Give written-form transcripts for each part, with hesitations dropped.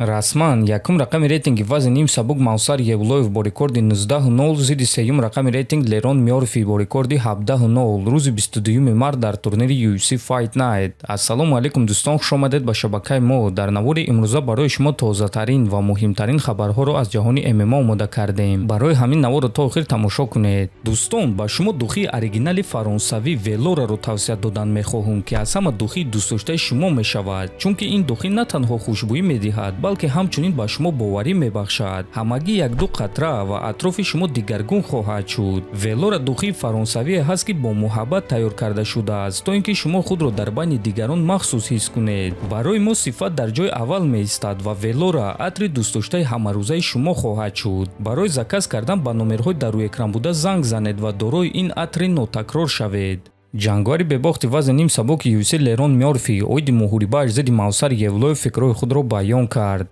расман якум рақами рейтинги вазни ним сабук Мавсар Евлоев бо рекорди 19-0 зидди сеюм рақами рейтинг Лерон Мёрфи бо рекорди 17-0 рӯзи 22 март дар турнири UFC Fight Night. Ассалому алайкум дӯстон, хуш омадед ба шабакаи мо. Дар навори имрӯза барои шумо тозатарин ва муҳимтарин хабарҳоро аз ҷаҳони ММА омода кардем. Барои ҳамин наворро то охир тамошо кунед. дӯстон, ба шумо духии оригинали фаронсавӣ Велораро тавсия додан мехоҳам ки аз ҳама духии дӯстдоштаи шумо мешавад, чунки ин духӣ на танҳо хушбӯӣ медиҳад, балки ҳамчунин ба шумо боварӣ мебахшад. Ҳамагӣ як-ду қатра ва атрофи шумо дигаргун хоҳад шуд. Велора духии фаронсавие ҳаст ки бо муҳаббат тайёр карда шудааст, то ин ки шумо худро дар байни дигарон махсус ҳис кунед. Барои мо сифат дар ҷои аввал меистад ва Велора атри дӯстдоштаи ҳамарӯзаи шумо хоҳад шуд. Барои заказ кардан ба номерҳои дар рӯи экран буда занг занед ва дорои ин атри нотакрор шавед. ҷангори бебохти вазни ним сабуки UFC Лерон Мёрфи оиди муҳорибааш зидди Мавсар Евлоев фикрҳои худро баён кард.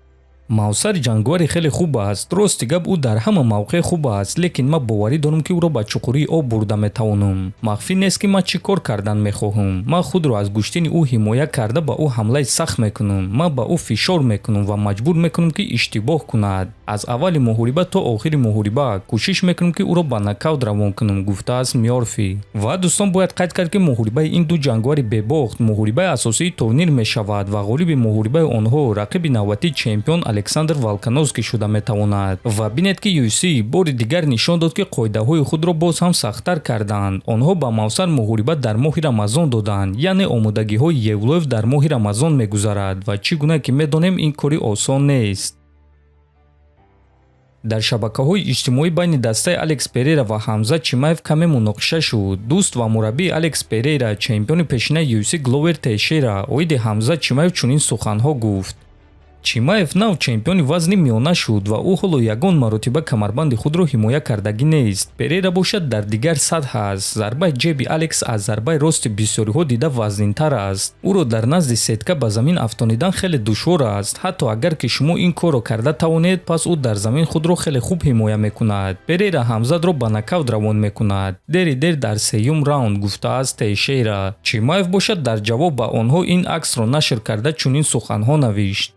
Мавсар ҷангори хеле хуб аст. Рости гап ӯ дар ҳама мавқеъ хуб аст, лекин ман боварӣ дорам ки ӯро ба чуқурии об бурда метавонам. махфӣ нест ки ман чӣ кор кардан мехоҳам. ман худро аз куштани ӯ ҳимоя карда ба ӯ ҳамлаи сахт мекунам. ман ба ӯ фишор мекунам ва маҷбур мекунам ки иштибоҳ кунад. аз аввали муҳориба то охири муҳориба кӯшиш мекунам ки ӯро ба нокаут равон кунам, гуфтааст Мёрфи. ва дӯстон, бояд қайд кард ки муҳорибаи ин ду ҷангори бебохт муҳорибаи асосии турнир мешавад ва ғолиби муҳорибаи онҳо рақиби навбатии чемпион Александр Волкановский шуда метавонад. ва бинед ки UFC бори дигар нишон дод ки қоидаҳои худро боз ҳам сахттар карданд. онҳо ба Мавсар муҳориба дар моҳи Рамазон доданд, яъне омодагиҳои Евлоев дар моҳи Рамазон мегузарад ва чӣ гуна ки медонем ин кори осон нест. дар шабакаҳои иҷтимоӣ байни дастаи Алекс Перейра ва Ҳамза Чимаев каме муноқиша шуд. дӯст ва мураббии Алекс Перейра, чемпиони пешинаи UFC Гловер Тейшера оиди Ҳамза Чимаев чунин суханҳо гуфт. Чимаев нав чемпиони вазни миёна шуд ва ӯ ҳоло ягон маротиба камарбанди худро ҳимоя кардагӣ нест. Перейра бошад дар дигар сатҳ аст. зарбаи ҷеби Алекс аз зарбаи рости бисёриҳо дида вазнинтар аст. ӯро дар назди сетка ба замин афтонидан хеле душвор аст. ҳатто агар ки шумо ин корро карда тавонед, пас ӯ дар замин худро хеле хуб ҳимоя мекунад. Перейра Ҳамзадро ба нокаут равон мекунад. дери дер дар сеюм раунд, гуфтааст Тейшера. Чимаев бошад дар ҷавоб ба онҳо ин аксро нашр карда чунин суханҳо навишт.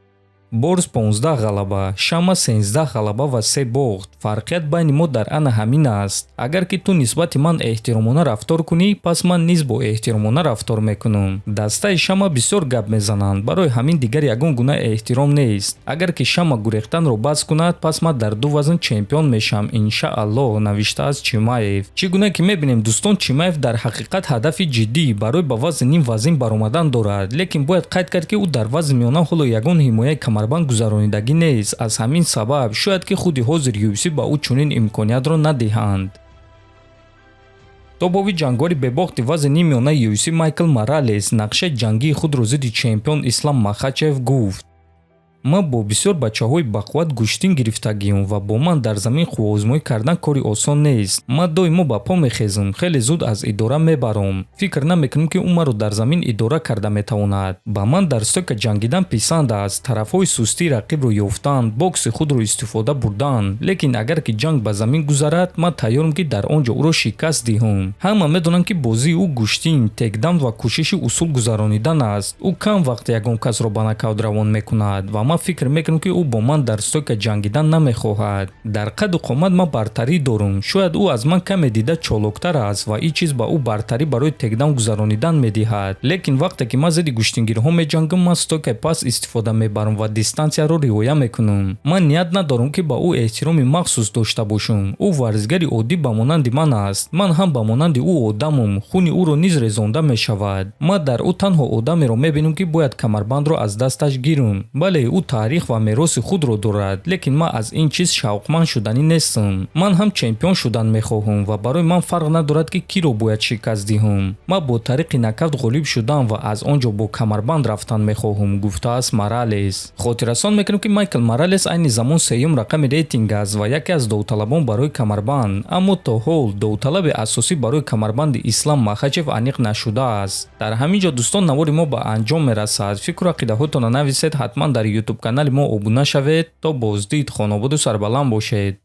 Борз 15 ғалаба, Шама 13 ғалаба ва 3 бохт. Фарқият байни мо дар ана ҳамин аст. Агар ки ту нисбати ман эҳтиромона рафтор кунӣ, пас ман низ бо эҳтиромона рафтор мекунам. Дастаи Шама бисёр гап мезананд, барои ҳамин дигар ягон гуна эҳтиром нест. Агар ки Шама гурехтанро бас кунад, пас ман дар ду вазн чемпион мешавам, иншааллоҳ, навиштааст Чимаев. Чӣ гуна ки мебинем дӯстон, Чимаев дар ҳақиқат ҳадафи ҷиддӣ барои ба вазни ним вазн баромадан дорад, лекин бояд қайд кард ки ӯ дар вазни миёна ҳоло ягон ҳимояи камарбанд гузаронидагӣ нест. аз ҳамин сабаб шояд ки худи ҳозир UFC ба ӯ чунин имкониятро надиҳанд. тобови ҷангори бебохти вазни ним миёнаи UFC Майкл Моралес нақшаи ҷангии худро зидди чемпион Ислам Махачев гуфт. ман бо бисёр бачаҳои бақувват гӯштин гирифтагиам ва бо ман дар замин хубозмоӣ кардан кори осон нест. ман доимо ба по мехезам, хеле зуд аз идора мебарам. фикр намекунам ки ӯ маро дар замин идора карда метавонад. ба ман дар стойка ҷангидан писанд аст. тарафҳои сустии рақибро ёфтан, бокси худро истифода бурдан. лекин агар ки ҷанг ба замин гузарад, ман тайёрам ки дар он ҷо ӯро шикаст диҳам. ҳама медонанд ки бозии ӯ гӯштин, текдаун ва кӯшиши усул гузаронидан аст. ӯ кам вақт ягон касро ба нокаут равон мекунад ва ман фикр мекунам ки ӯ бо ман дар стойка ҷангидан намехоҳад. дар қаду қомат ман бартарӣ дорам. шояд ӯ аз ман каме дида чолоктар аст ва ин чиз ба ӯ бартарӣ барои текдаун гузаронидан медиҳад. лекин вақте ки ман зидди гӯштингирҳо меҷангам, ман стойкаи паст истифода мебарам ва дистансияро риоя мекунам. ман ният надорам ки ба ӯ эҳтироми махсус дошта бошам. ӯ варзигари оддӣ ба монанди ман аст. ман ҳам ба монанди ӯ одамам. хуни ӯро низ резонда мешавад. ман дар ӯ танҳо одамеро мебинам ки бояд камарбандро аз дасташ гирам. бале ӯ таърих ва мероси худро дорад, лекин ман аз ин чиз шавқманд шуданӣ нестам. ман ҳам чемпион шудан мехоҳам ва барои ман фарқ надорад ки киро бояд шикаст диҳам. ман бо тариқи нокаут ғолиб шудан ва аз он ҷо бо камарбанд рафтан мехоҳам, гуфтааст Моралес. хотиррасон мекунам ки Майкл Моралес айни замон сеюм рақами рейтинг аст ва яке аз довталабон барои камарбанд, аммо то ҳол довталаби асосӣ барои камарбанди Ислам Махачев аниқ нашудааст. дар ҳамин ҷо дӯстон, навори мо ба анҷом мерасад. фикру ақидаҳоятонро нависед. ҳатман дар YouTube канали мо обуна шавед. то боздид. хонободу сарбаланд бошед.